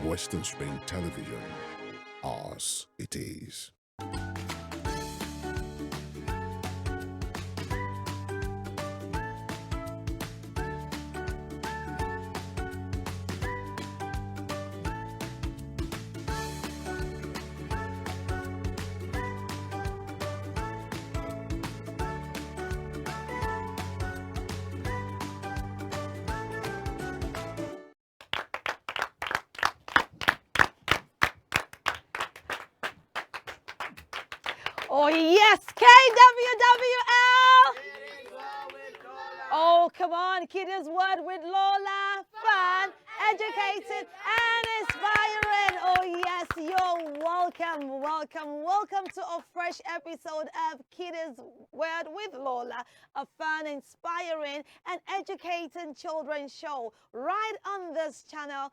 Western Spring Television. Ours it is. Oh, yes, KWWL. Oh, come on, Kiddies Word with Lola. Fun, educated, and inspiring. Oh, yes, you're welcome, welcome to a fresh episode of Kiddies Word with Lola, a fun, inspiring, and educating children's show right on this channel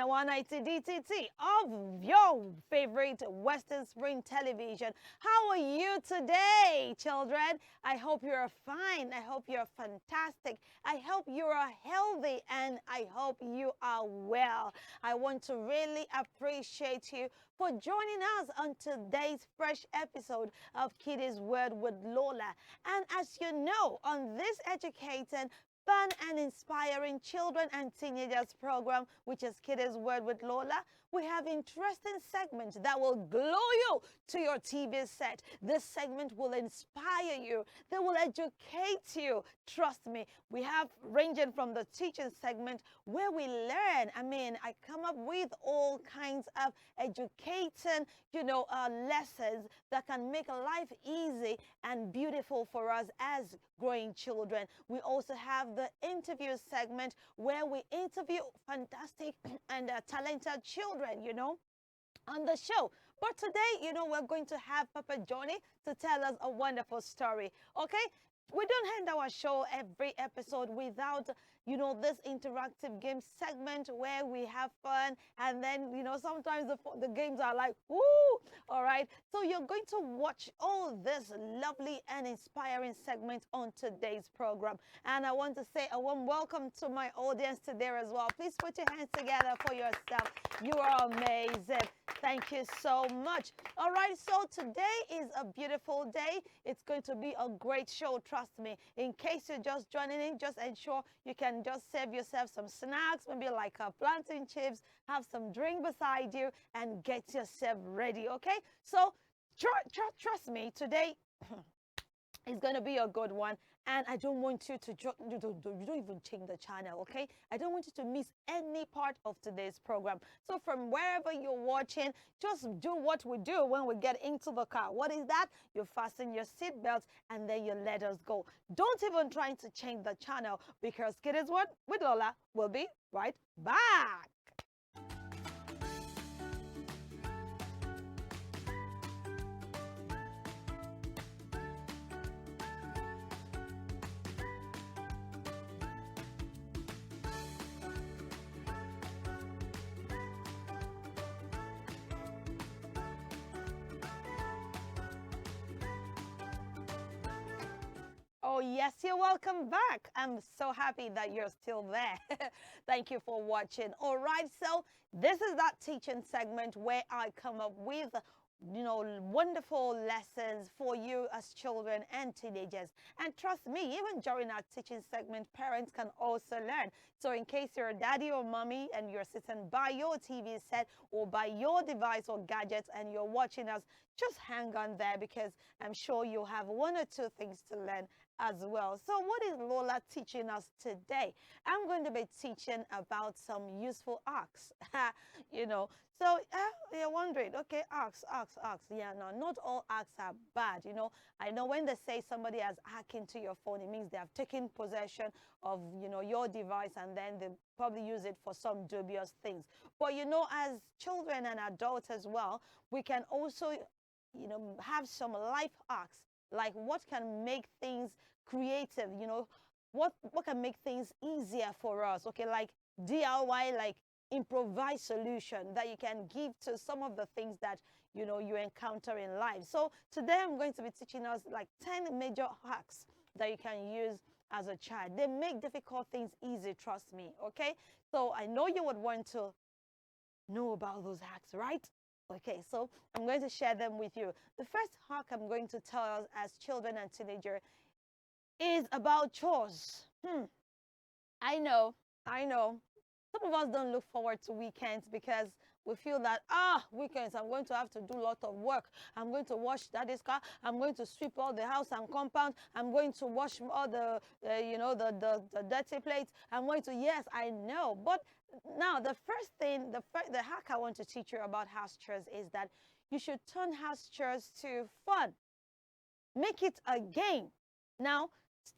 190 DTT of your favorite Western Spring Television. How are you today, children? I hope you're fine. I hope you're fantastic. I hope you are healthy, and I hope you are well. I want to really appreciate you for joining us on today's fresh episode of Kiddies Word with Lola. And as you know, on this educating, fun and inspiring children and teenagers program, which is Kiddies Word with Lola, we have interesting segments that will glow you to your TV set. This segment will inspire you. They will educate you. Trust me, we have ranging from the teaching segment where we learn. I come up with all kinds of educating, lessons that can make life easy and beautiful for us as growing children. We also have the interview segment where we interview fantastic and talented children, on the show. But today, we're going to have Papa Johnny to tell us a wonderful story, okay? We don't end our show every episode without, this interactive game segment where we have fun, and then, sometimes the games are like, woo, all right? So you're going to watch all this lovely and inspiring segments on today's program. And I want to say a warm welcome to my audience today as well. Please put your hands together for yourself. You are amazing. Thank you so much. All right, so today is a beautiful day. It's going to be a great show, trust me. In case you're just joining in, just ensure you can just serve yourself some snacks, maybe like plantain chips, have some drink beside you, and get yourself ready, okay? So trust me, today is going to be a good one. And I don't want you to, you don't even change the channel, okay? I don't want you to miss any part of today's program. So from wherever you're watching, just do what we do when we get into the car. What is that? You fasten your seatbelts and then you let us go. Don't even try to change the channel, because Kiddies Word with Lola will be right back. Oh, yes, you're welcome back. I'm so happy that you're still there. Thank you for watching. All right, so this is that teaching segment where I come up with, wonderful lessons for you as children and teenagers. And trust me, even during our teaching segment, parents can also learn. So in case you're a daddy or mommy and you're sitting by your TV set or by your device or gadgets and you're watching us, just hang on there, because I'm sure you'll have one or two things to learn as well. So what is Lola teaching us today? I'm going to be teaching about some useful arcs. So you're wondering, okay, arcs. Yeah, no, not all arcs are bad. I know when they say somebody has hacked into your phone, it means they have taken possession of, your device, and then they probably use it for some dubious things. But, as children and adults as well, we can also, have some life arcs, like what can make things creative, what can make things easier for us, okay, like DIY, like improvised solution that you can give to some of the things that you encounter in life. So today I'm going to be teaching us like 10 major hacks that you can use as a child. They make difficult things easy, trust me, okay? So I know you would want to know about those hacks, right? Okay, so I'm going to share them with you. The first hack I'm going to tell us as children and teenagers is about chores. I know, I know. Some of us don't look forward to weekends because we feel that, weekends, I'm going to have to do a lot of work. I'm going to wash daddy's car. I'm going to sweep all the house and compound. I'm going to wash all the dirty plates. I'm going to, yes, I know. But now the first thing, the hack I want to teach you about house chores is that you should turn house chores to fun. Make it a game. Now,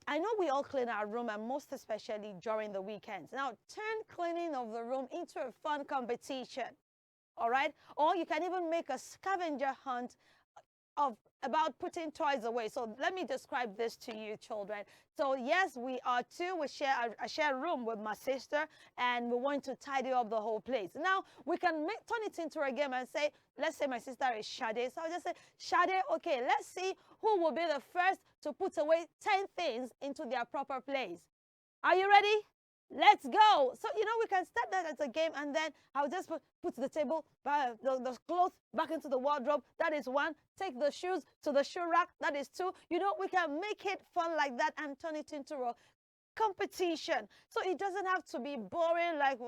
I know we all clean our room, and most especially during the weekends. Now, turn cleaning of the room into a fun competition, all right? Or you can even make a scavenger hunt of about putting toys away. So let me describe this to you, children. So yes, we are two. We share a share room with my sister, and we want to tidy up the whole place. Now we can turn it into a game and say, let's say my sister is Shade. So I'll just say, Shade, okay, let's see who will be the first to put away 10 things into their proper place. Are you ready? Let's go. So, we can start that as a game, and then I'll just put the table, the clothes back into the wardrobe. That is one. Take the shoes to the shoe rack. That is two. We can make it fun like that and turn it into a competition. So it doesn't have to be boring like,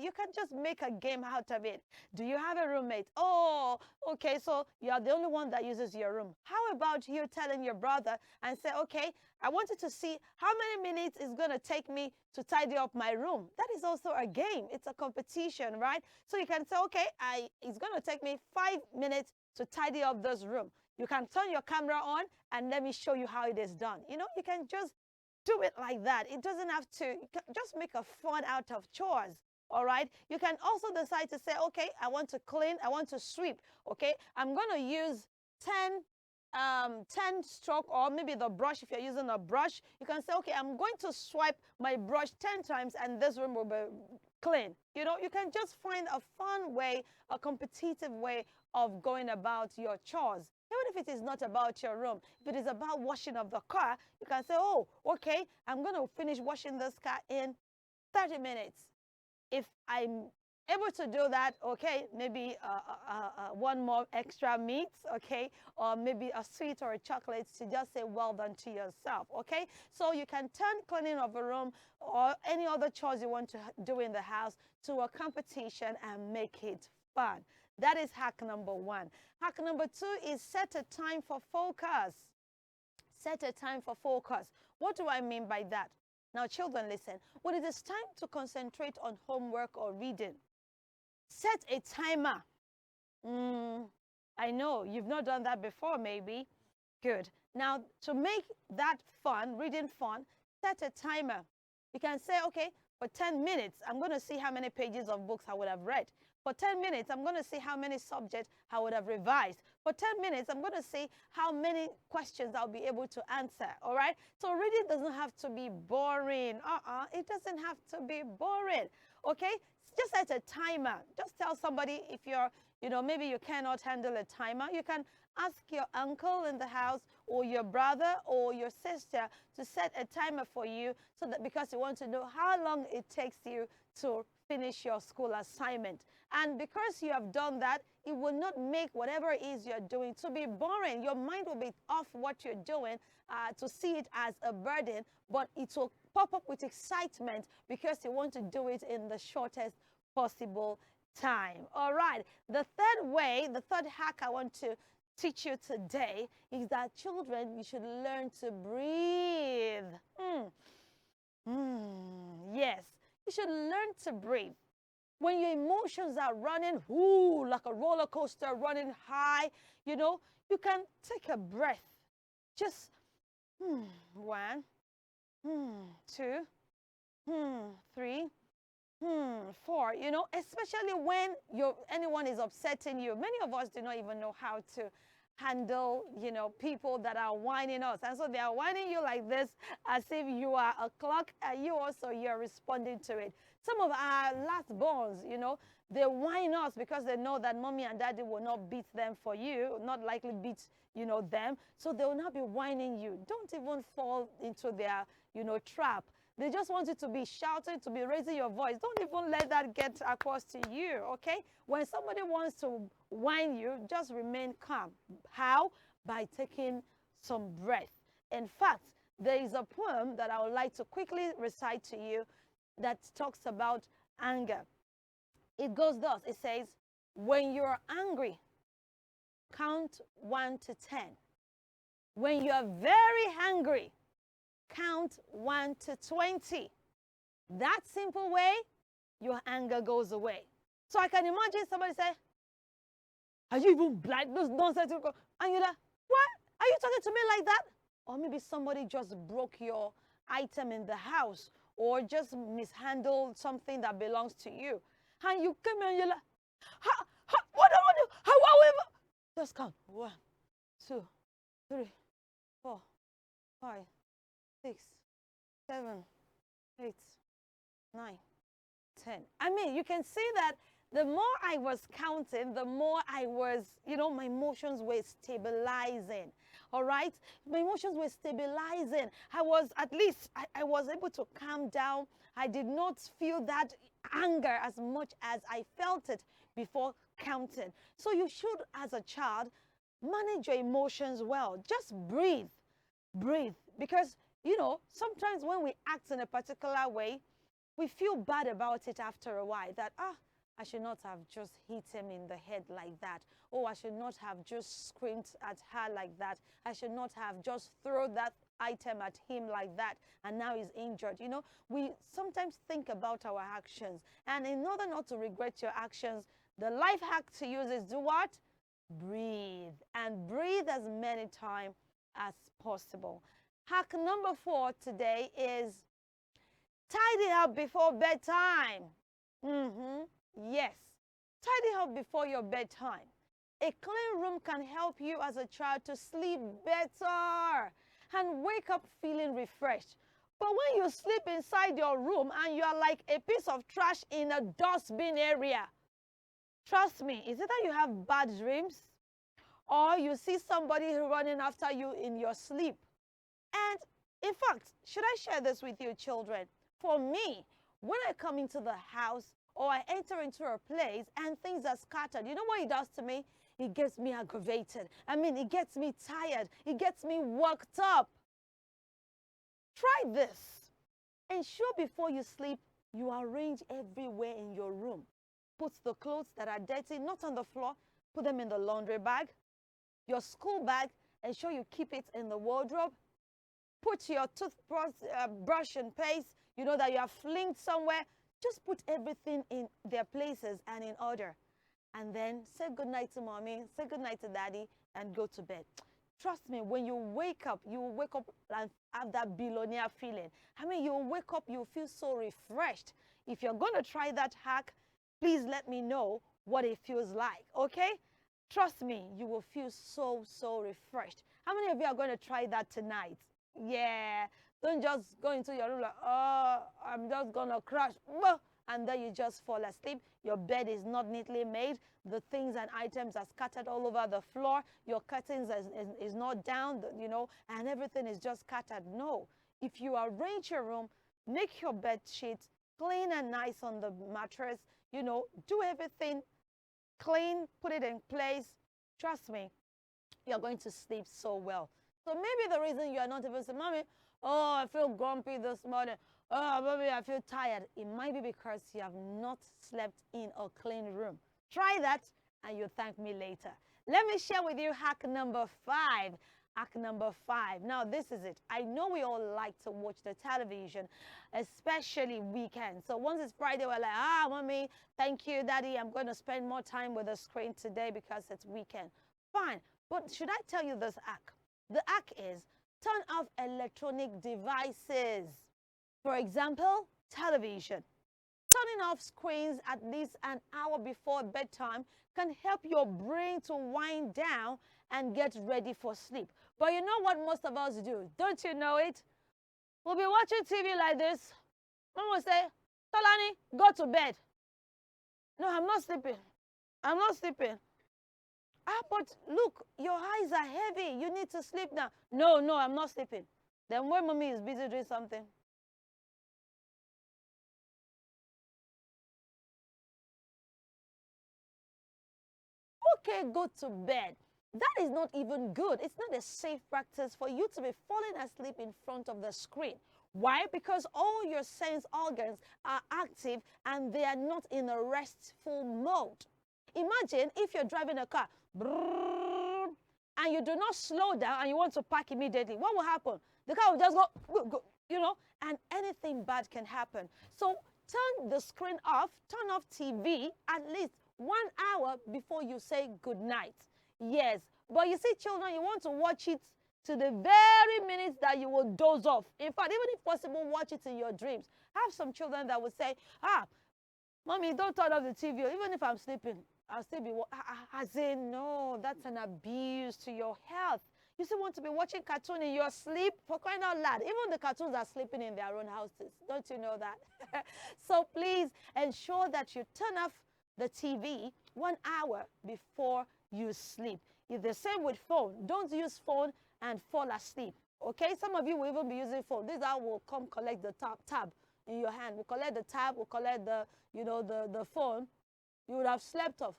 you can just make a game out of it. Do you have a roommate? Oh, okay, so you are the only one that uses your room. How about you telling your brother and say, okay, I wanted to see how many minutes it's going to take me to tidy up my room. That is also a game. It's a competition, right? So you can say, okay, it's going to take me 5 minutes to tidy up this room. You can turn your camera on and let me show you how it is done. You can just do it like that. It doesn't have to, just make a fun out of chores. All right. You can also decide to say, okay, I want to clean, I want to sweep. Okay, I'm going to use 10 stroke, or maybe the brush. If you're using a brush, you can say, okay, I'm going to swipe my brush 10 times and this room will be clean. You can just find a fun way, a competitive way of going about your chores. Even if it is not about your room, if it is about washing of the car, you can say, oh, okay, I'm going to finish washing this car in 30 minutes. If I'm able to do that, okay, maybe one more extra meat, okay, or maybe a sweet or a chocolate to just say well done to yourself, okay? So you can turn cleaning of a room or any other chores you want to do in the house to a competition and make it fun. That is hack number one. Hack number two is set a time for focus. Set a time for focus. What do I mean by that? Now, children, listen. When it is time to concentrate on homework or reading, set a timer. I know you've not done that before, maybe. Good. Now, to make that fun, reading fun, set a timer. You can say, okay, for 10 minutes, I'm going to see how many pages of books I would have read. For 10 minutes, I'm going to see how many subjects I would have revised. For 10 minutes, I'm going to see how many questions I'll be able to answer, all right? So reading doesn't have to be boring. It doesn't have to be boring, okay? Just set a timer. Just tell somebody if you're, maybe you cannot handle a timer. You can ask your uncle in the house or your brother or your sister to set a timer for you, so that because you want to know how long it takes you to finish your school assignment. And because you have done that, it will not make whatever it is you're doing to be boring. Your mind will be off what you're doing to see it as a burden, but it will pop up with excitement because you want to do it in the shortest possible time. All right. The third hack I want to teach you today is that children, you should learn to breathe. Yes, you should learn to breathe. When your emotions are running, like a roller coaster running high, you can take a breath. Just 1, 2, 3, 4, especially when anyone is upsetting you. Many of us do not even know how to handle, people that are whining us. And so they are whining you like this, as if you are a clock, and you're responding to it. Some of our last borns, they whine us because they know that mommy and daddy will not beat them for you, not likely beat, them. So they will not be whining you. Don't even fall into their, trap. They just want you to be shouting, to be raising your voice. Don't even let that get across to you, okay? When somebody wants to whine you, just remain calm. How? By taking some breath. In fact, there is a poem that I would like to quickly recite to you that talks about anger. It goes thus. It says, when you're angry, count 1 to 10. When you're very angry, count 1 to 20. That simple way, your anger goes away. So I can imagine somebody say, are you even blind? Those nonsense. And you're like, what? Are you talking to me like that? Or maybe somebody just broke your item in the house or just mishandled something that belongs to you. And you come and you're like, what do I do? However, just count. 1, 2, 3, 4, 5, 6, 7, 8, 9, 10. I mean, you can see that the more I was counting, the more I was, my emotions were stabilizing. All right? My emotions were stabilizing. I was, at least, I was able to calm down. I did not feel that anger as much as I felt it before counting. So you should, as a child, manage your emotions well. Just breathe. Breathe. Because, sometimes when we act in a particular way, we feel bad about it after a while. That, I should not have just hit him in the head like that. Oh, I should not have just screamed at her like that. I should not have just thrown that item at him like that, and now he's injured. We sometimes think about our actions. And in order not to regret your actions, the life hack to use is do what? Breathe. And breathe as many times as possible. Hack number 4 today is tidy up before bedtime. Yes, tidy up before your bedtime. A clean room can help you as a child to sleep better and wake up feeling refreshed. But when you sleep inside your room and you are like a piece of trash in a dustbin area, trust me, is it that you have bad dreams? Or you see somebody running after you in your sleep? And in fact, should I share this with you, children? For me, when I come into the house or I enter into a place and things are scattered, you know what it does to me? It gets me aggravated. It gets me tired. It gets me worked up. Try this. Ensure before you sleep, you arrange everywhere in your room. Put the clothes that are dirty, not on the floor, put them in the laundry bag. Your school bag, ensure you keep it in the wardrobe. Put your toothbrush brush and paste, that you have flinged somewhere. Just put everything in their places and in order. And then say goodnight to mommy, say goodnight to daddy, and go to bed. Trust me, when you wake up and have that billionaire feeling. You wake up, you feel so refreshed. If you're going to try that hack, please let me know what it feels like, okay? Trust me, you will feel so, so refreshed. How many of you are going to try that tonight? Yeah. Don't just go into your room like, oh, I'm just going to crash. And then you just fall asleep. Your bed is not neatly made. The things and items are scattered all over the floor. Your curtains is not down, and everything is just scattered. No. If you arrange your room, make your bed sheets clean and nice on the mattress, do everything clean, put it in place. Trust me, you're going to sleep so well. So maybe the reason you are not even saying, mommy, oh, I feel grumpy this morning. Oh, mommy, I feel tired. It might be because you have not slept in a clean room. Try that and you'll thank me later. Let me share with you hack number 5. Hack number 5. Now, this is it. I know we all like to watch the television, especially weekends. So once it's Friday, we're like, mommy, thank you, daddy. I'm going to spend more time with the screen today because it's weekend. Fine. But should I tell you this hack? The hack is turn off electronic devices. For example, television. Turning off screens at least an hour before bedtime can help your brain to wind down and get ready for sleep. But you know what most of us do? Don't you know it? We'll be watching TV like this. Mom will say, Tolani, go to bed. No, I'm not sleeping. I'm not sleeping. But look, your eyes are heavy. You need to sleep now. No, I'm not sleeping. Then when mommy is busy doing something, okay, go to bed. That is not even good. It's not a safe practice for you to be falling asleep in front of the screen. Why? Because all your sense organs are active and they are not in a restful mode. Imagine if you're driving a car and you do not slow down and you want to park immediately. What will happen? The car will just go, and anything bad can happen. So turn the screen off, turn off TV at least 1 hour before you say good night. Yes, but you see, children, you want to watch it to the very minutes that you will doze off. In fact, even if possible, watch it in your dreams. I have some children that will say, Mommy, don't turn off the TV. Even if I'm sleeping, I'll still be, I say, no, that's an abuse to your health. You still want to be watching cartoon in your sleep? For crying out loud. Even the cartoons are sleeping in their own houses. Don't you know that? So please ensure that you turn off the TV 1 hour before you sleep. It's the same with phone. Don't use phone and fall asleep. Okay? Some of you will even be using phone. This hour will come collect the tab in your hand. We'll collect the tab, we'll collect the, the phone. You would have slept off.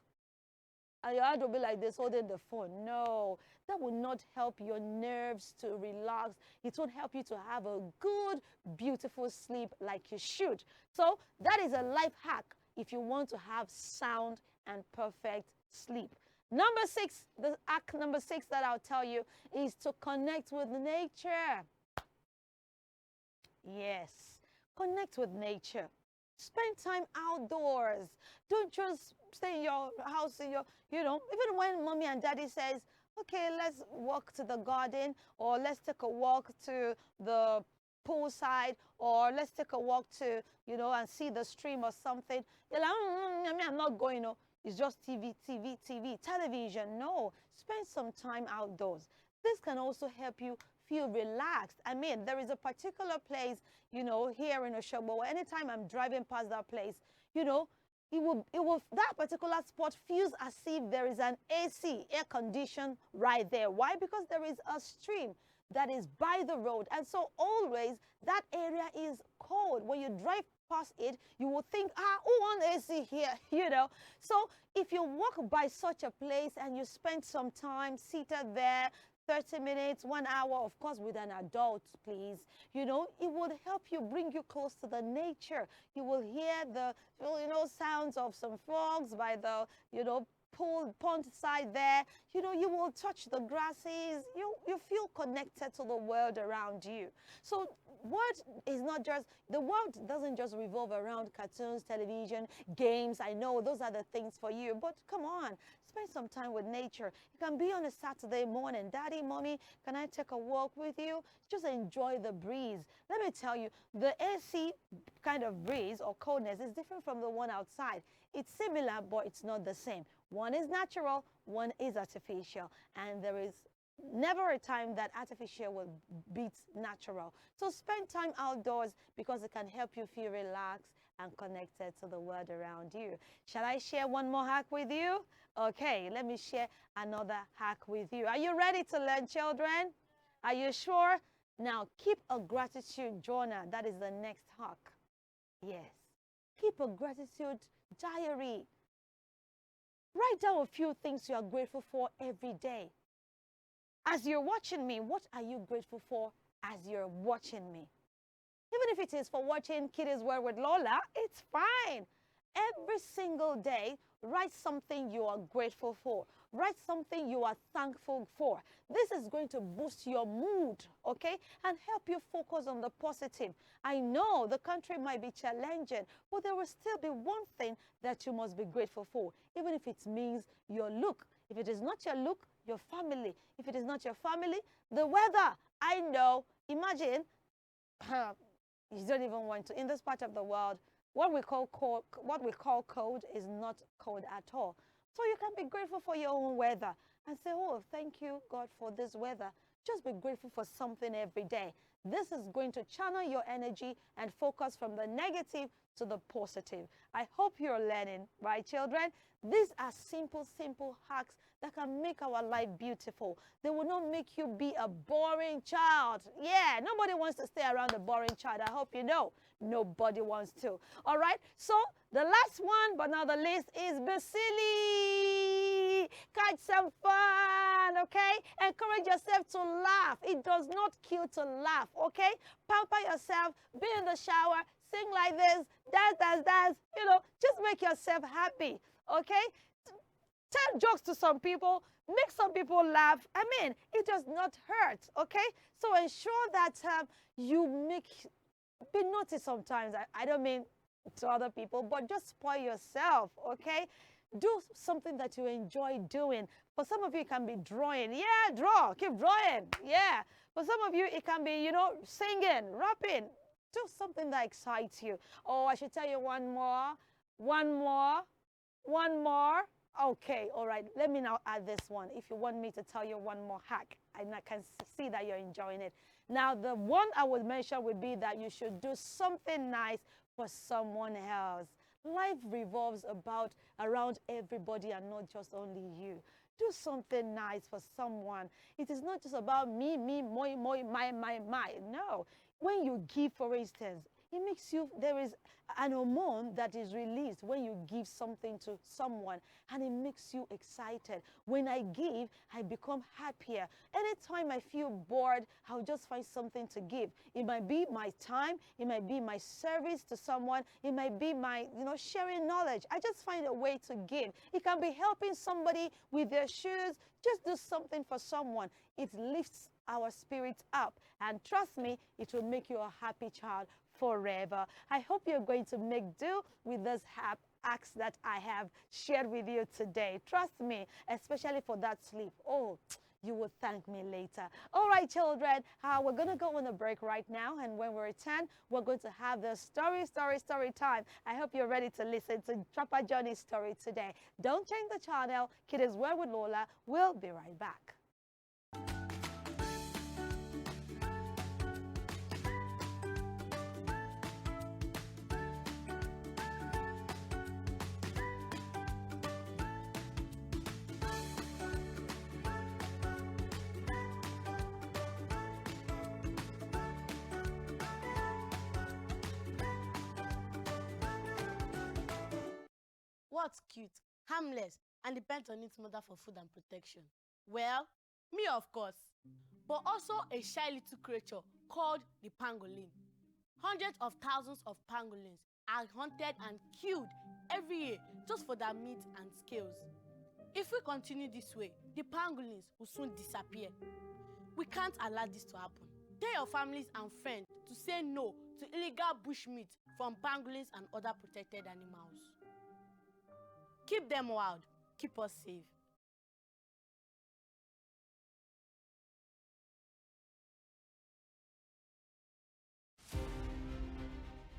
And your hand will be like this, holding the phone. No, that will not help your nerves to relax. It won't help you to have a good, beautiful sleep like you should. So that is a life hack if you want to have sound and perfect sleep. Number 6, the hack number 6 that I'll tell you is to connect with nature. Yes, connect with nature. Spend time outdoors. Don't just stay in your house, even when mommy and daddy says, okay, let's walk to the garden, or let's take a walk to the poolside, or let's take a walk to, and see the stream or something. You're like, I'm not going, It's just television. No, spend some time outdoors. This can also help you feel relaxed. I mean, there is a particular place, here in Oshobo, anytime I'm driving past that place, that particular spot feels as if there is an AC, air condition right there. Why? Because there is a stream that is by the road. And so always that area is cold. When you drive past it, you will think, who wants AC here, So if you walk by such a place and you spend some time seated there, 30 minutes, 1 hour, of course, with an adult, please. It would help you, bring you close to the nature. You will hear the, sounds of some frogs by the, pond side there. You will touch the grasses. You feel connected to the world around you. So the world doesn't just revolve around cartoons, television, games. I know those are the things for you, but come on, spend some time with nature. It can be on a Saturday morning. Daddy, mommy, can I take a walk with you? Just enjoy the breeze. Let me tell you, the AC kind of breeze or coldness is different from the one outside. It's similar, but it's not the same. One is natural, one is artificial, and there is never a time that artificial will beat natural. So spend time outdoors because it can help you feel relaxed and connected to the world around you. Shall I share one more hack with you? Okay, let me share another hack with you. Are you ready to learn, children? Are you sure? Now, keep a gratitude journal. That is the next hack. Yes. Keep a gratitude diary. Write down a few things you are grateful for every day. As you're watching me, what are you grateful for as you're watching me? Even if it is for watching Kiddies World with Lola, it's fine. Every single day, write something you are grateful for. Write something you are thankful for. This is going to boost your mood, okay, and help you focus on the positive. I know the country might be challenging, but there will still be one thing that you must be grateful for, even if it means your look. If it is not your look, your family. If it is not your family, the weather. I know. Imagine, you don't even want to. In this part of the world, what we call cold is not cold at all. So you can be grateful for your own weather and say, oh, thank you, God, for this weather. Just be grateful for something every day. This is going to channel your energy and focus from the negative to the positive. I hope you're learning, right, children? These are simple hacks that can make our life beautiful. They will not make you be a boring child. Yeah, nobody wants to stay around a boring child. I hope you know. Nobody wants to. All right, so the last one, but not the least, is be silly. catch some fun, okay? Encourage yourself to laugh. It does not kill to laugh, okay? Pamper yourself, be in the shower, sing like this, dance, you know, just make yourself happy, okay? Tell jokes to some people, make some people laugh. I mean, it does not hurt, okay? So ensure that you be naughty sometimes. I don't mean to other people, but just spoil yourself, okay? Do something that you enjoy doing. For some of you, it can be drawing. Yeah, draw, keep drawing. Yeah. For some of you, it can be, you know, singing, rapping. Do something that excites you. Oh, I should tell you one more. One more. Okay, all right. Let me now add this one. If you want me to tell you one more hack, and I can see that you're enjoying it. Now, the one I would mention would be that you should do something nice for someone else. Life revolves around everybody and not just only you. Do something nice for someone. It is not just about me, my. No. When you give, for instance, it makes you, there is an hormone that is released when you give something to someone, and it makes you excited. When I give, I become happier. Anytime I feel bored, I'll just find something to give. It might be my time, it might be my service to someone, it might be my, you know, sharing knowledge. I just find a way to give. It can be helping somebody with their shoes. Just do something for someone. It lifts our spirits up, and trust me, it will make you a happy child forever. I hope you're going to make do with this acts that I have shared with you today. Trust me, especially for that sleep. Oh, you will thank me later. All right, children, we're going to go on a break right now, and when we return, we're going to have the story time. I hope you're ready to listen to Trapper Johnny's story today. Don't change the channel. Kiddies World with Lola. We'll be right back. What's cute, harmless, and depends on its mother for food and protection? Well, me of course, but also a shy little creature called the pangolin. Hundreds of thousands of pangolins are hunted and killed every year just for their meat and scales. If we continue this way, the pangolins will soon disappear. We can't allow this to happen. Tell your families and friends to say no to illegal bushmeat from pangolins and other protected animals. Keep them wild. Keep us safe.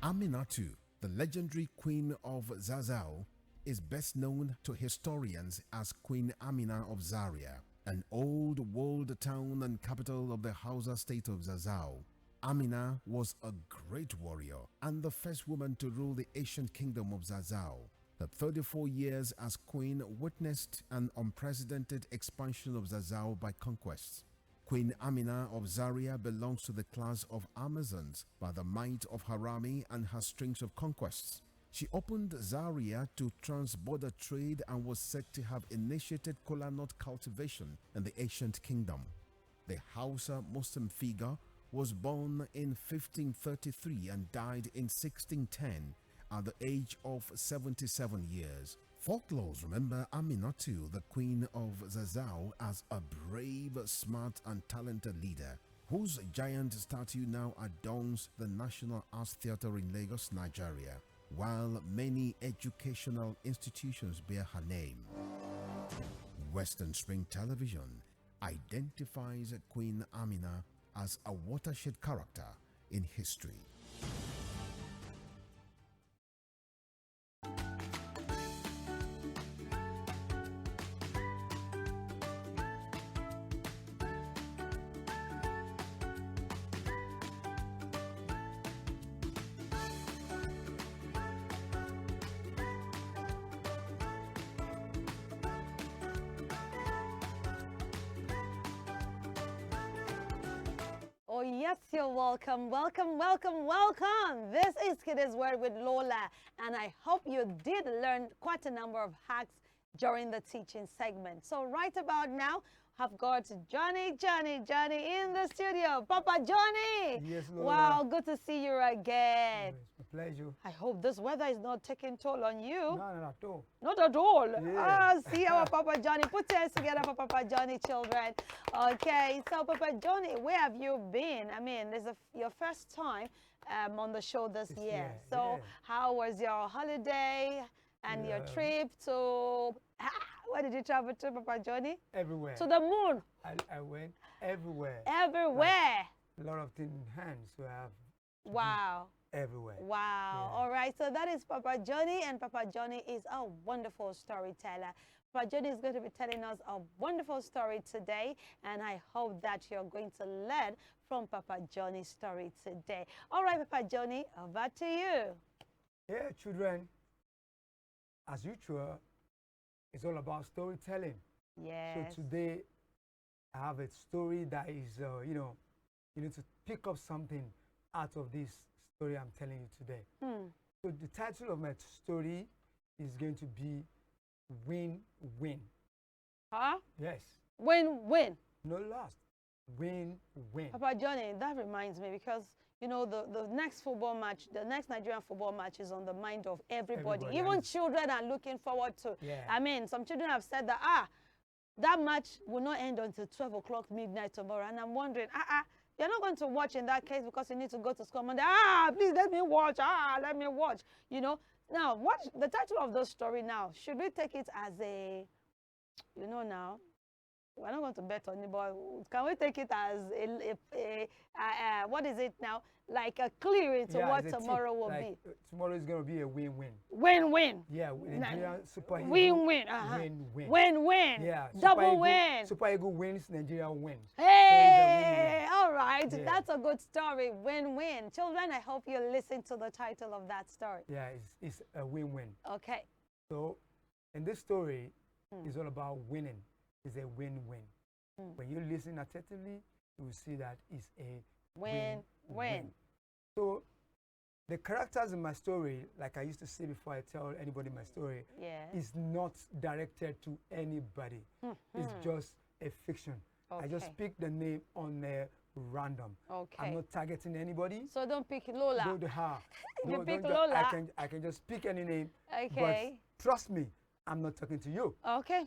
Aminatu, the legendary Queen of Zazao, is best known to historians as Queen Amina of Zaria, an old walled town and capital of the Hausa state of Zazao. Amina was a great warrior and the first woman to rule the ancient kingdom of Zazao. The 34 years as queen witnessed an unprecedented expansion of Zazao by conquests. Queen Amina of Zaria belongs to the class of Amazons by the might of her army and her strings of conquests. She opened Zaria to trans-border trade and was said to have initiated kola nut cultivation in the ancient kingdom. The Hausa Muslim figure was born in 1533 and died in 1610 at the age of 77 years. Folklores remember Aminatu, the queen of Zazao, as a brave, smart and talented leader whose giant statue now adorns the National Arts Theatre in Lagos, Nigeria, while many educational institutions bear her name. Western Spring Television identifies Queen Amina as a watershed character in history. Oh, yes, you're welcome. Welcome. This is Kiddies World with Lola, and I hope you did learn quite a number of hacks during the teaching segment. So right about now, I've got Johnny in the studio. Papa Johnny! Yes, Lola. Wow, good to see you again. It's a pleasure. I hope this weather is not taking toll on you. No, not at all. Not at all. Yeah. See our Papa Johnny. Put your hands together for Papa Johnny, children. Okay, so Papa Johnny, where have you been? I mean, your first time on the show this year. year, So yeah. how was your holiday and your Yeah. trip to... Where did you travel to, Papa Johnny? Everywhere. To the moon. I went everywhere. Everywhere. A lot of things in hand, so I have to Wow. be everywhere. Wow. Yeah. All right. So that is Papa Johnny, and Papa Johnny is a wonderful storyteller. Papa Johnny is going to be telling us a wonderful story today, and I hope that you're going to learn from Papa Johnny's story today. All right, Papa Johnny, over to you. Yeah, children, as usual, it's all about storytelling. Yes. So today, I have a story that is, you need to pick up something out of this story I'm telling you today. So the title of my story is going to be Win-Win. Huh? Yes, Win-win. no loss. Win-win. Papa Johnny, that reminds me because, you know, the next football match, the next Nigerian football match is on the mind of everybody. Everybody, Even and children are looking forward to. Yeah. I mean, some children have said that, that match will not end until 12 o'clock midnight tomorrow. And I'm wondering, you're not going to watch in that case because you need to go to school Monday. Please let me watch. Let me watch. You know, now, what the title of the story now? Should we take it as a, you know, now, we're not going to bet on it, but can we take it as what is it now? Like a clue into what it's a tip. tomorrow will Like, be. Tomorrow is going to be a win-win. Win-win. Yeah, Nigeria Super Eagle. Win-win. Win-win. Win-win. Yeah, Double win. Super Eagle wins, Nigeria wins. Hey, all right. Yeah. That's a good story. Win-win. Children, I hope you listen to the title of that story. Yeah, it's a win-win. Okay. So, in this story, it's all about winning. It's a win-win. When you listen attentively, you will see that it's a Win-win. So, the characters in my story, like I used to say before I tell anybody my story, Yes. is not directed to anybody. It's just a fiction. I just Okay. pick the name on random. Okay. I'm not targeting anybody. So don't pick Lola. No, You pick don't Lola. I can just pick any name. Okay. But trust me, I'm not talking to you. Okay.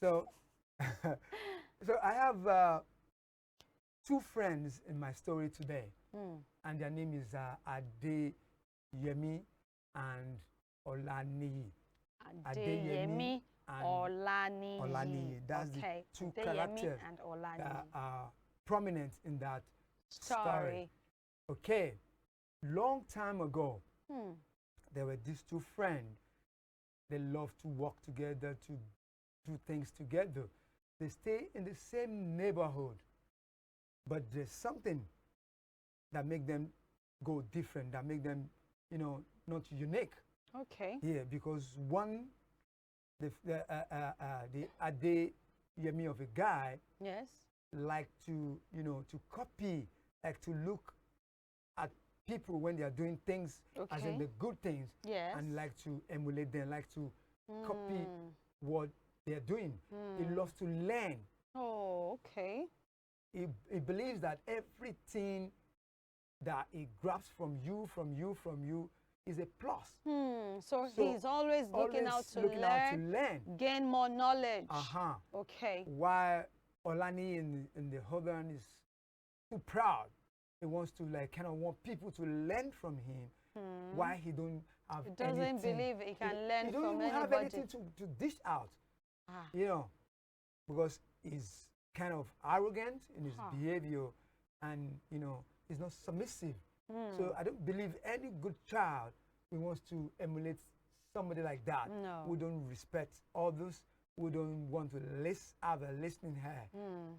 So, so I have two friends in my story today, and their name is Adeyemi and Olaniyi. Adeyemi and Olaniyi. Olaniyi. That's okay. the two Adeyemi characters and Olaniyi. that are prominent in that Story. story. Okay, long time ago, there were these two friends. They love to work together, to do things together. They stay in the same neighborhood, but there's something that make them go different, that make them, you know, not unique. Okay. Yeah, because one, the Adeyemi of a guy Yes. like to, you know, to copy, like to look at people when they are doing things, as in Okay. the good things, Yes. and like to emulate them, like to copy what they're doing. He loves to learn. Oh, okay. He believes that everything that he grabs from you is a plus. So he's always looking out to learn, gain more knowledge. Okay. While Olani in the other hand is too proud. He wants to want people to learn from him. Why he don't have He doesn't anything. believe he can learn He don't from even have anybody. anything to dish out. Ah. You know, because he's kind of arrogant in his behavior, and you know, he's not submissive. So I don't believe any good child who wants to emulate somebody like that, No. who don't respect others, who don't want to have a listening ear.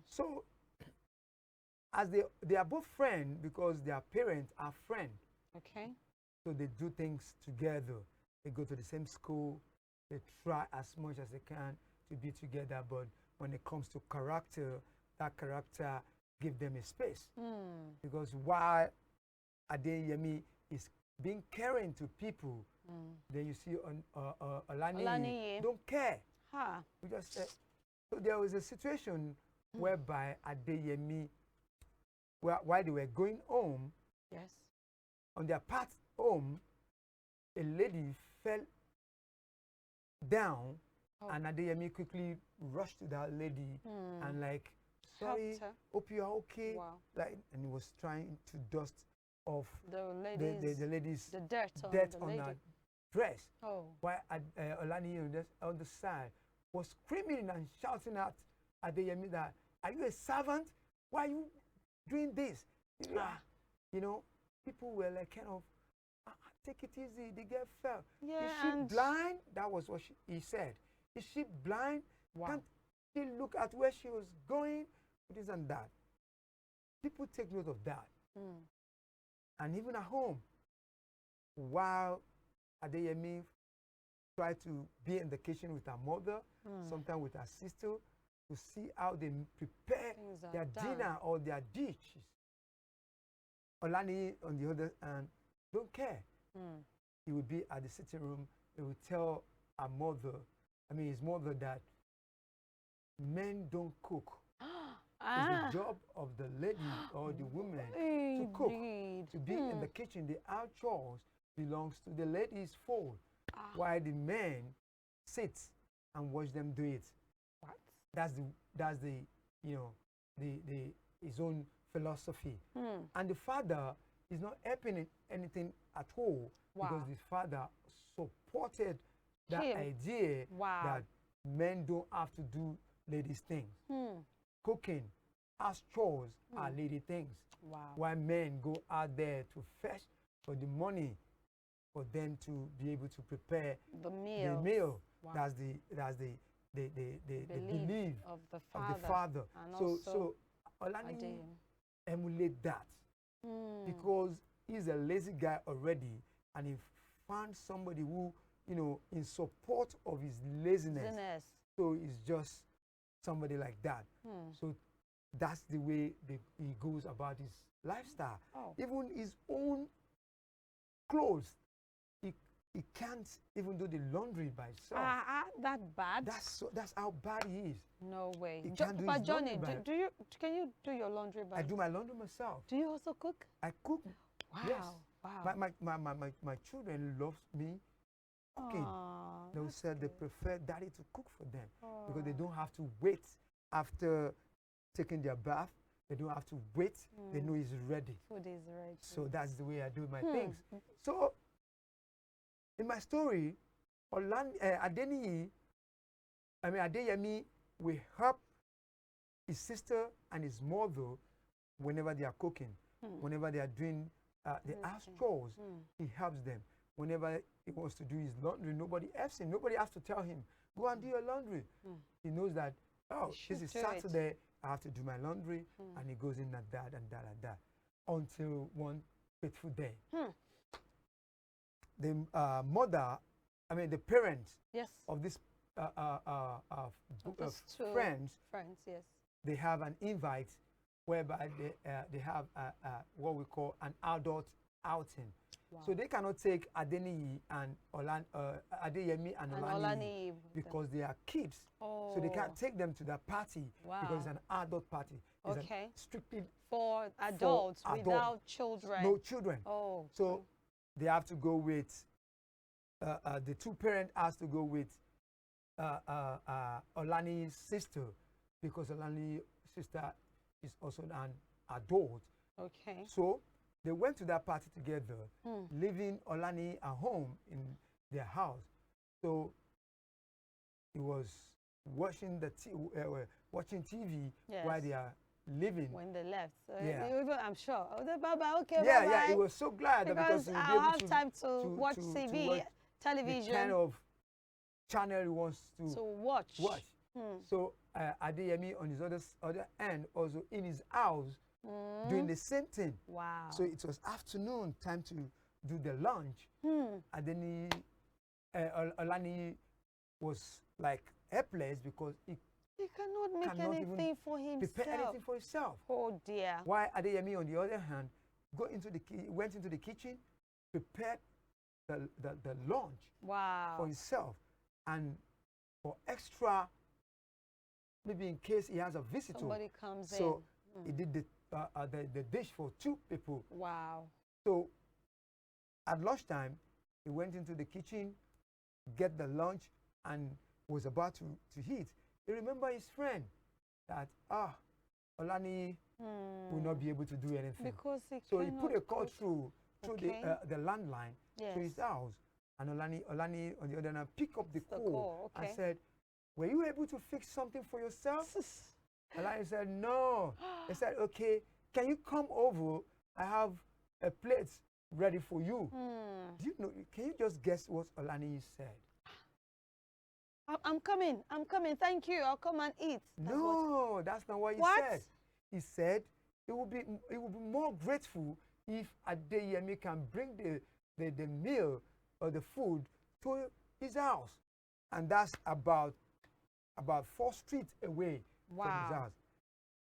So as they are both friends, because their parents are friends, Okay. so they do things together. They go to the same school. They try as much as they can to be together. But when it comes to character, that character give them a space. Because while Adeyemi is being caring to people. Then you see on Olaniyi Olaniyi. don't care. Ha. We just said, so there was a situation whereby Adeyemi, while they were going home, Yes. on their path home, a lady fell down, and Adeyemi quickly rushed to that lady and like, sorry, Helped her. hope you are okay. Wow. Like, and he was trying to dust off The ladies. the lady's The dirt on dirt the on lady. her dress. Oh. While Olaniyi on the side was screaming and shouting at Adeyemi that, are you a servant? Why are you doing this? You know, people were like kind of, take it easy, the girl fell. Yeah, Is she and blind? That was what he said. Is she blind? Wow. Can't she look at where she was going? This and that. People take note of that. And even at home, while Adeyemi tried to be in the kitchen with her mother, sometimes with her sister, to see how they prepare Things are their done. dinner or their dishes. Olaniyi, on the other hand, don't care. He would be at the sitting room. He would tell his mother, that men don't cook. It's the job of the lady or the woman to cook. To be in the kitchen, the out chores belongs to the lady's fold, while the men sit and watch them do it. What? That's the his own philosophy. And the father is not helping anything at all, because the father supported that idea that men don't have to do ladies' things. Cooking, house chores are lady things. Wow. While men go out there to fetch for the money for them to be able to prepare The meal. the meal. Wow. That's the belief of the of father. the father. And So Olaniyi Adeyemi. emulate that, because he's a lazy guy already, and he found somebody who, in support of his laziness. So it's just somebody like that. So that's the way he goes about his lifestyle. Even his own clothes, he can't even do the laundry by himself. That bad? That's how bad he is. No way. He can't do But his Johnny, laundry can you do your laundry by? I do my laundry myself. Do you also cook? I cook. Wow. Yes. Wow. My children love me cooking. They will say they prefer daddy to cook for them, because they don't have to wait after taking their bath. They don't have to wait. They know it's ready. Food is ready. So that's the way I do my things. So in my story, Adeyemi will help his sister and his mother whenever they are cooking, whenever they are doing the house chores. He helps them. Whenever he wants to do his laundry, nobody helps him. Nobody has to tell him, go and do your laundry. He knows that, this is Saturday, I have to do my laundry, and he goes in at that and that and that, until one fateful day. The the parents of this friends, yes. they have an invite whereby they have what we call an adult outing. Wow. So they cannot take Adeyemi and Olaniyi because they are kids. So they can't take them to that party because it's an adult party. It's strictly for adults without children. No children. So they have to go with the two parents has to go with Olaniyi's sister, because Olaniyi's sister is also an adult. So they went to that party together, leaving Olaniyi at home in their house. So he was watching watching TV while they are living. When they left, I'm sure. Yeah, he was so glad because I'll have time to watch TV, television. The kind of channel he wants to watch. So Adeyemi on his other end, also in his house, doing the same thing. Wow. So it was afternoon, time to do the lunch. And then Olaniyi was like helpless because he cannot make anything for himself. Prepare anything for himself. Oh dear. Why Adeyemi, on the other hand, went into the kitchen, prepared the lunch Wow. for himself, and for extra, maybe in case he has a visitor. Somebody comes So in. he did the dish for 2 people. Wow. So at lunchtime, he went into the kitchen, get the lunch, and was about to eat. He remembered his friend that, Olani will not be able to do anything. Because So he put a call through Okay. the landline to his house. And Olani on the other hand picked up the call and said, "Were you able to fix something for yourself?" Olani said, "No." He said, "Okay, can you come over? I have a plate ready for you." Do you know? Can you just guess what Olani said? I'm coming. I'm coming. Thank you. I'll come and eat. No, that's not what he said. He said he will be more grateful if Adeyemi can bring the meal or the food to his house, and that's about 4 streets away from his house.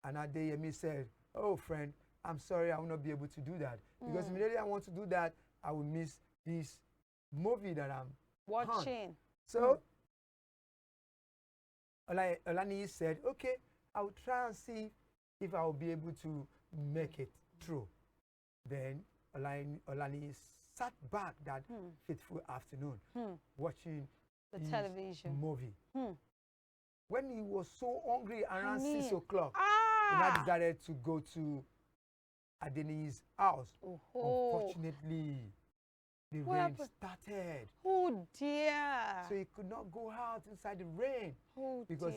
And Adeyemi said, "Oh, friend, I'm sorry, I will not be able to do that because immediately I want to do that, I will miss this movie that I'm watching." So Olani said, "Okay, I will try and see if I will be able to make it through." Then Olani sat back that fateful afternoon watching the his television movie. When he was so hungry around 6 o'clock, he now decided to go to Adeni's house. Unfortunately, the rain started. Oh dear. So he could not go out inside the rain. Because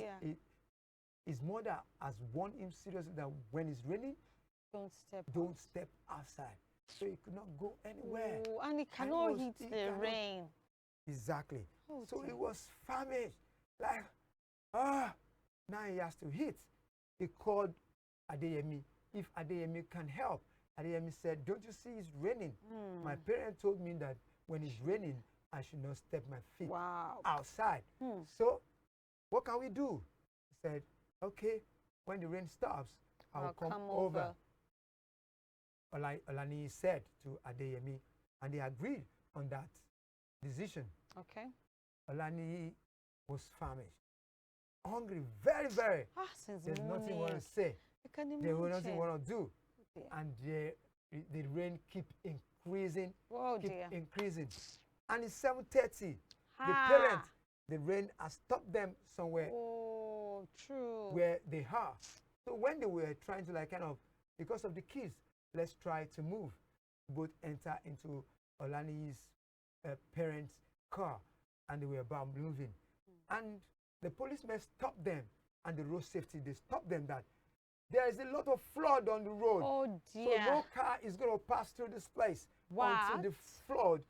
his mother has warned him seriously that when it's raining, don't step outside. So he could not go anywhere. And he cannot hit the rain. Exactly. So he was famished. Like, now he has to hit. He called Adeyemi if Adeyemi can help. Adeyemi said, "Don't you see it's raining? My parents told me that when it's raining, I should not step my feet outside. So what can we do?" He said, "Okay, when the rain stops, I'll come over." Olani said to Adeyemi, and they agreed on that decision. Okay. Olani was famished, hungry, very, very. There's nothing want to say. There was nothing want to do. And the rain keep increasing, increasing. And it's 7:30. The parents, the rain has stopped them somewhere where they are. So when they were trying to because of the kids, let's try to move. Both enter into Olani's parents' car, and they were about moving. And the policemen stopped them, and the road safety, they stopped them that there is a lot of flood on the road. Oh So dear. no car is going to pass through this place until the flood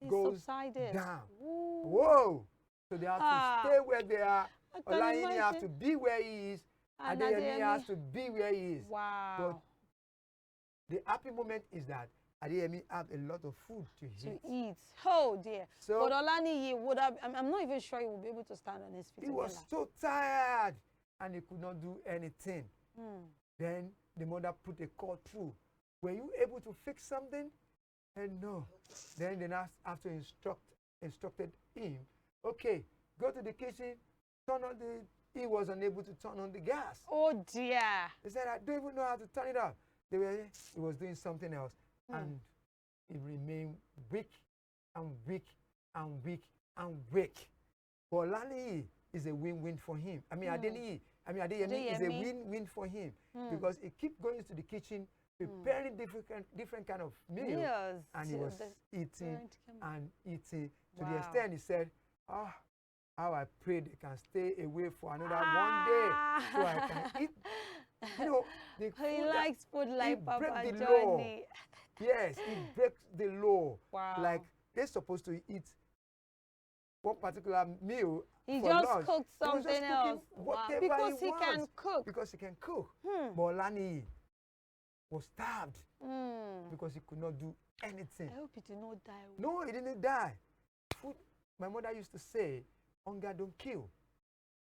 goes down. Whoa! So they have to stay where they are. Olani has to be where he is. And Adeyemi has to be where he is. Wow. But the happy moment is that Adeyemi have a lot of food to eat. Oh dear. So, but Olani, he would have, I'm not even sure he would be able to stand on his feet. He was so tired and he could not do anything. Then the mother put a call through. "Were you able to fix something?" And no. Then they have to instructed him, "Okay, go to the kitchen, turn on the..." He was unable to turn on the gas. Oh dear. He said, "I don't even know how to turn it off." He was doing something else. And he remained weak and weak and weak and weak. But Olani is a win-win for him. Adeyemi is a win-win for him because he kept going to the kitchen, preparing different kind of meals, and he was eating and eating to the extent he said, "How I pray they can stay away for another 1 day so I can eat." You know, he likes food like Papa the Johnny. Law. Yes, he breaks the law. Wow. Like they're supposed to eat one particular meal. He for just lunch. cooked something else. Whatever Because he wants. can cook. Because he can cook. But Olani was starved because he could not do anything. I hope he did not die. No, he didn't die. Food, my mother used to say, hunger don't kill.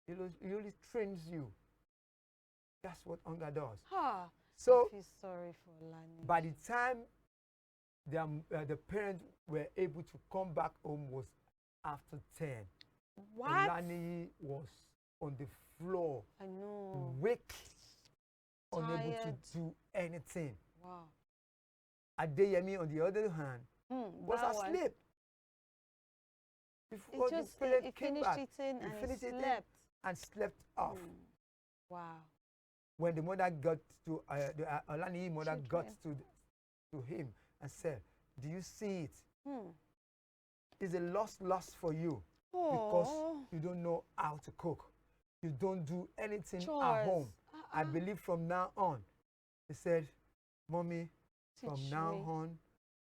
It only trains you. That's what hunger does. I So feel sorry for Olani. by the time the parents were able to come back home was after 10. What? Olaniyi was on the floor, I know. weak, unable to Tired. do anything. Wow. Adeyemi, on the other hand, was that one. asleep. Before It just the parent it came finished back, eating he and finished he eating slept. and slept off. Wow. When the mother got to the Olaniyi mother got Children. to him and said, "Do you see it? Hmm. It's a loss for you because Oh. you don't know how to cook. You don't do anything Chores. at home. I believe from now on," he said, "Mommy, from Teach now me. on,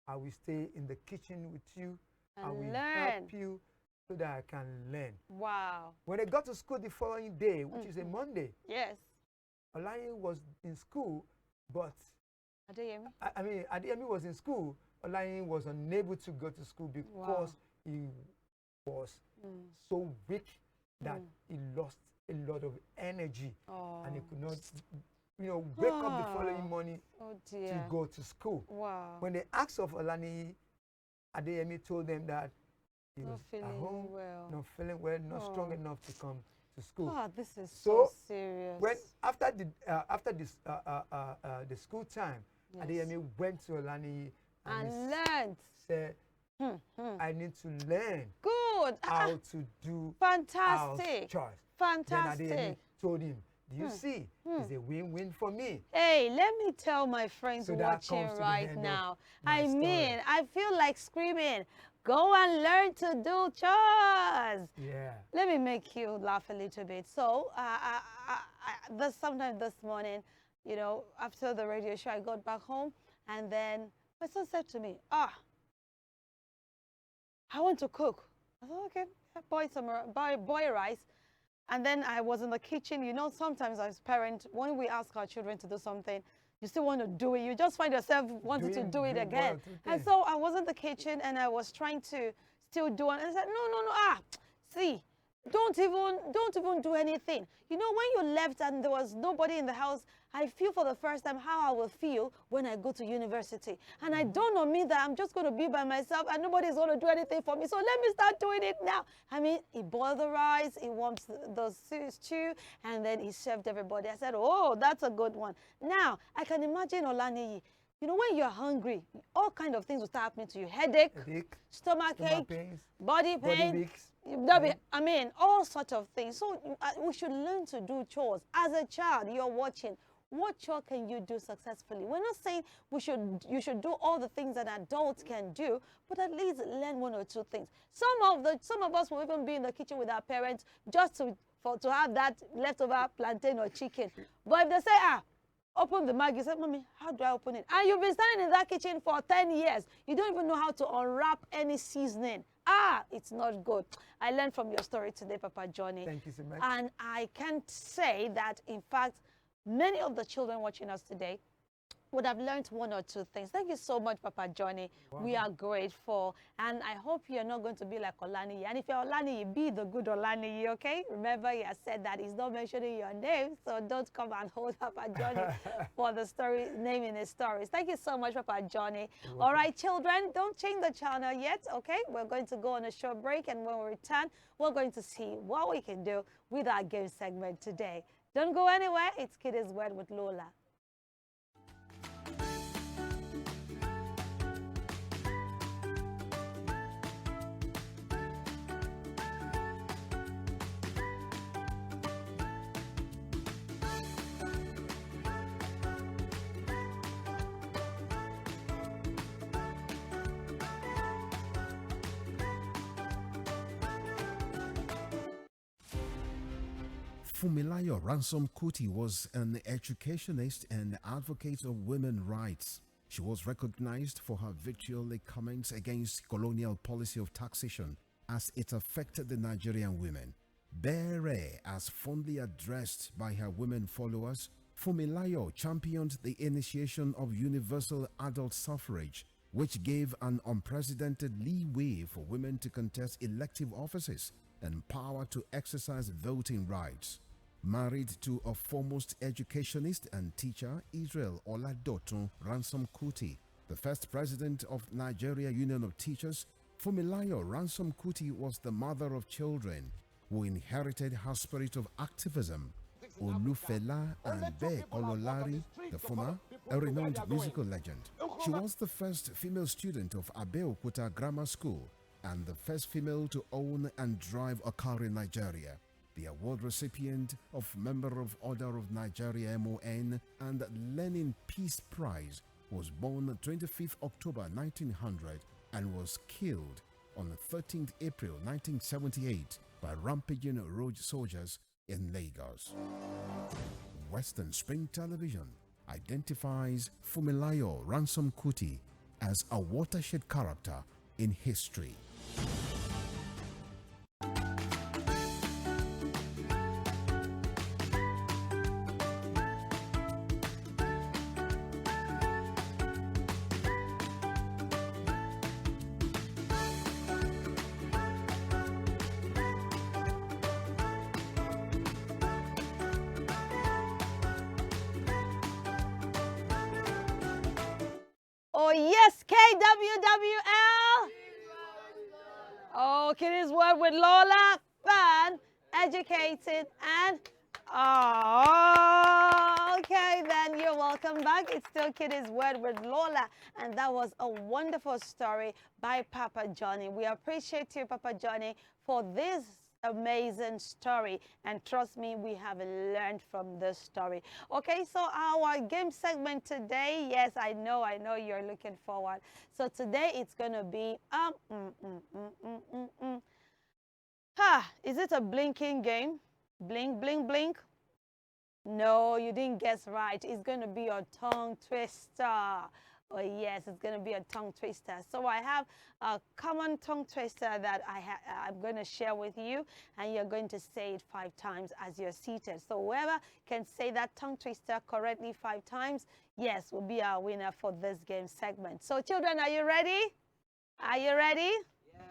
I will stay in the kitchen with you. I And will learn. help you so that I can learn." Wow. When they got to school the following day, which is a Monday, Yes. Olaniyi was in school, but Adeyemi. I mean, Adeyemi was in school. Olaniyi was unable to go to school because he was so weak that he lost a lot of energy and he could not, wake up the following morning to go to school. Wow. When they asked of Olaniyi, Adeyemi told them that he Not was feeling at home, well. not feeling well, not strong enough to come to school. This is So, so serious. When after the school time, Adeyemi went to Olaniyi and learned. said, "I need to learn Good. how to do Fantastic. house chores." Fantastic. Then Adeyemi told him, "Do you see? It's a win-win for me." Hey, let me tell my friends So that watching comes to the right end of now. my I mean, story. I feel like screaming, go and learn to do chores. Yeah. Let me make you laugh a little bit. So, sometime this morning, after the radio show, I got back home, and then my son said to me, I want to cook. I thought, okay, boil rice. And then I was in the kitchen. Sometimes as parents, when we ask our children to do something, you still want to do it. You just find yourself wanting to do it again. And so I was in the kitchen and I was trying to still do it. And I said, no, see, don't even do anything. When you left and there was nobody in the house, I feel for the first time how I will feel when I go to university. And I don't know me that I'm just going to be by myself and nobody's going to do anything for me. So let me start doing it now. I mean, he boiled the rice, he warmed the stew, and then he served everybody. I said, oh, that's a good one. Now, I can imagine Olaniyi. When you're hungry, all kind of things will start happening to you. Headache, stomach ache, pains, body pain. I mean, all sorts of things. So we should learn to do chores. As a child, you're watching. What chore can you do successfully? We're not saying you should do all the things that adults can do, but at least learn one or two things. Some of us will even be in the kitchen with our parents just to have that leftover plantain or chicken. But if they say, open the mag, you say, Mommy, how do I open it? And you've been standing in that kitchen for 10 years. You don't even know how to unwrap any seasoning. It's not good. I learned from your story today, Papa Johnny. Thank you so much. And I can say that, in fact, many of the children watching us today would have learned one or two things. Thank you so much, Papa Johnny. Wow. We are grateful. And I hope you're not going to be like Olaniyi. And if you're Olaniyi, be the good Olaniyi, okay? Remember, he has said that he's not mentioning your name, so don't come and hold Papa Johnny for the story, naming his stories. Thank you so much, Papa Johnny. All right, children, don't change the channel yet, okay? We're going to go on a short break, and when we return, we're going to see what we can do with our game segment today. Don't go anywhere. It's Kiddies Word with Lola. Funmilayo Ransom Kuti was an educationist and advocate of women's rights. She was recognized for her vitriolic comments against colonial policy of taxation as it affected the Nigerian women. Bere, as fondly addressed by her women followers, Funmilayo championed the initiation of universal adult suffrage, which gave an unprecedented leeway for women to contest elective offices and power to exercise voting rights. Married to a foremost educationist and teacher, Israel Oladotun Ransom Kuti, The first president of Nigeria Union of Teachers, Fumilayo Ransom Kuti, was the mother of children who inherited her spirit of activism. Olufela and Be Kololari, the former, a renowned musical legend. She was the first female student of Abeokuta Grammar School and the first female to own and drive a car in Nigeria. The award recipient of Member of Order of Nigeria MON and Lenin Peace Prize, was born 25th October 1900 and was killed on 13th April 1978 by rampaging road soldiers in Lagos. Western Spring Television identifies Fumilayo Ransom Kuti as a watershed character in history. Oh yes, KWWL. Oh, Kiddies Word with Lola. Fun, educated, and okay, then you're welcome back. It's still Kiddies Word with Lola, and that was a wonderful story by Papa Johnny. We appreciate you, Papa Johnny, for this amazing story, and trust me, we have learned from this story. Okay, so our game segment today, yes, I know you're looking forward. So today it's gonna be is it a blinking game? Blink, blink, blink. No, you didn't guess right. It's gonna be a tongue twister. Oh yes, it's going to be a tongue twister. So I have a common tongue twister that I'm going to share with you, and you're going to say it 5 times as you're seated. So whoever can say that tongue twister correctly 5 times, yes, will be our winner for this game segment. So children, are you ready? Are you ready? Yes.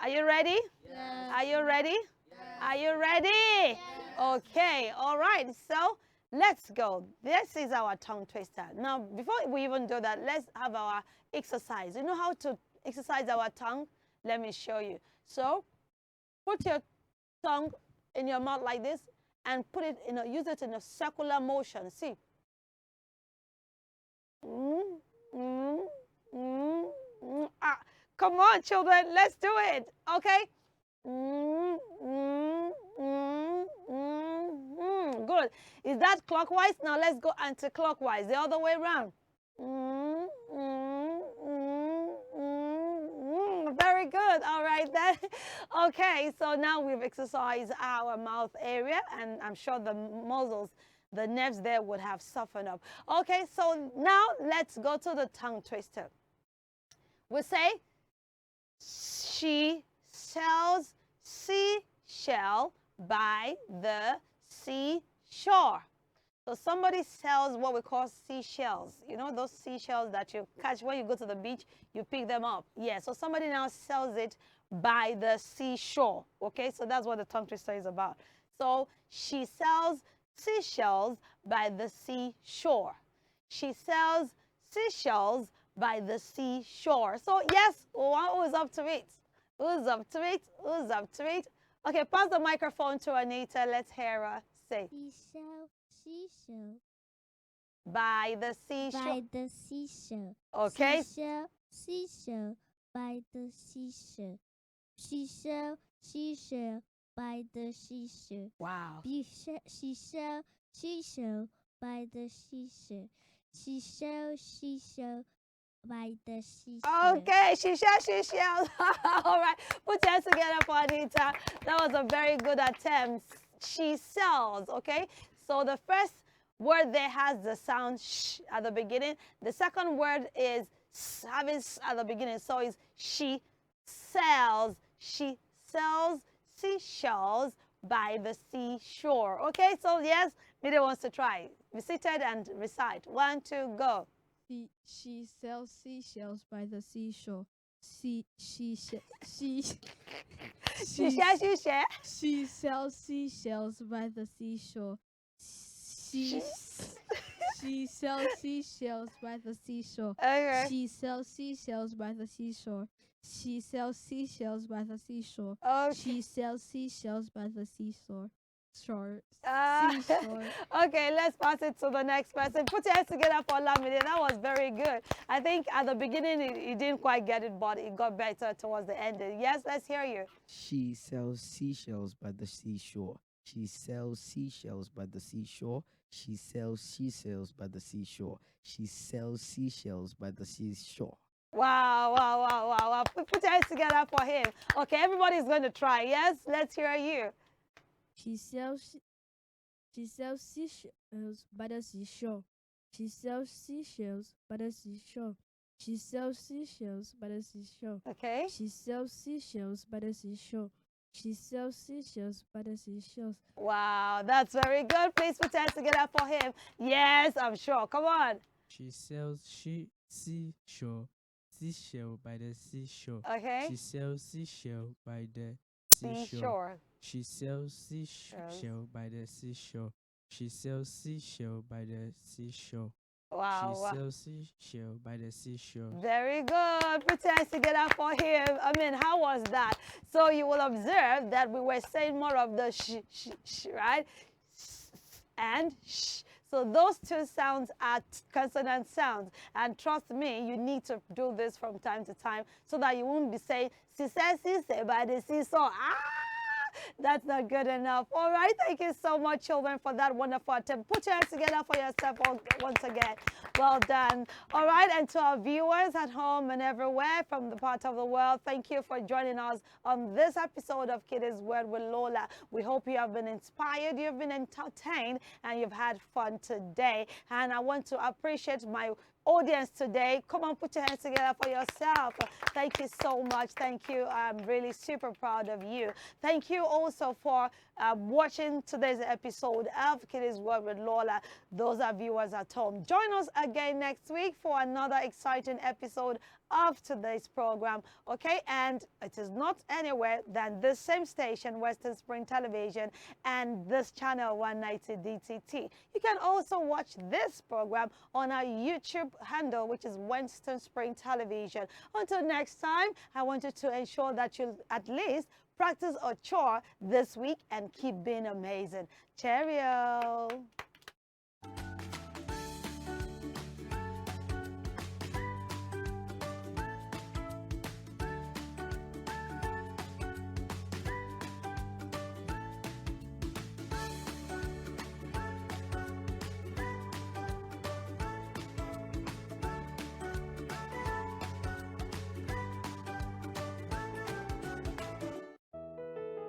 Are you ready? Yes. Are you ready? Yes. Are you ready? Yes. Okay, all right. So let's go. This is our tongue twister. Now, before we even do that, let's have our exercise. You know how to exercise our tongue? Let me show you. So, put your tongue in your mouth like this and put it use it in a circular motion. See? Come on, children. Let's do it. Okay? Good. Is that clockwise? Now let's go anti-clockwise, the other way around. Very good. All right then. Okay, so now we've exercised our mouth area, and I'm sure the muscles, the nerves there would have softened up. Okay, so now let's go to the tongue twister. We say, she sells seashell by the seashore. So somebody sells what we call seashells. You know those seashells that you catch when you go to the beach, you pick them up. Yeah, so somebody now sells it by the seashore. Okay, so that's what the tongue twister is about. So she sells seashells by the seashore. She sells seashells by the seashore. So yes, who is up to it? Who's up to it? Who's up to it? Okay, pass the microphone to Anita. Let's hear her say. Seashell. By the seashore. By the seashell. Okay. Seashell. By the seashell. Seashell. By the seashell. Wow. Seashell. By the seashell. Seashell. By the seashell. Okay, seashell. All right, put your hands together for Anita. That was a very good attempt. She sells, okay? So the first word there has the sound sh at the beginning. The second word is having s at the beginning. So it's she sells. She sells seashells by the seashore. Okay, so yes, Mida wants to try. Be seated and recite. 1, 2, go. She sells seashells by the seashore. She sells seashells by the seashore. She sells seashells by the seashore. Okay. She sells seashells by the seashore. She sells seashells by the seashore. Okay. She sells seashells by the seashore. Seashore. Okay, let's pass it to the next person. Put your hands together for Lamide. That was very good. I think at the beginning he didn't quite get it, but it got better towards the end. Yes, let's hear you. She sells seashells by the seashore. She sells seashells by the seashore. She sells seashells by the seashore. She sells seashells by the seashore. Wow, wow, wow, wow, wow. Put your hands together for him. Okay, everybody's going to try. Yes, let's hear you. She sells seashells by the seashore. She sells seashells by the seashore. She sells seashells by the seashore. Okay. She sells seashells by the seashore. She sells seashells by the seashore. Wow, that's very good. Please put your hands together for him. Yes, I'm sure. Come on. She sells seashell by the seashore. Okay. She sells seashell by the seashore. Seashore. She sells seashell by the seashore. She sells seashell by the seashore. Wow. She sells seashell by the seashore. Very good. Put your hands together for him. I mean, how was that? So you will observe that we were saying more of the sh, right? And sh. So those two sounds are consonant sounds. And trust me, you need to do this from time to time so that you won't be saying, si se by the seesaw. That's not good enough. All right, thank you so much, children, for that wonderful attempt. Put your hands together for yourself once again. Well done. All right, and to our viewers at home and everywhere from the part of the world, thank you for joining us on this episode of Kiddies Word with Lola. We hope you have been inspired, you've been entertained, and you've had fun today. And I want to appreciate my audience today. Come on, put your hands together for yourself. Thank you so much. Thank you. I'm really super proud of you. Thank you also for watching today's episode of Kiddies Word with Lola. Those are viewers at home. Join us again next week for another exciting episode of today's program, okay? And it is not anywhere than this same station, Western Spring Television, and this channel 190 DTT. You can also watch this program on our YouTube handle, which is Western Spring Television. Until next time, I want you to ensure that you at least practice a chore this week and keep being amazing. Cheerio.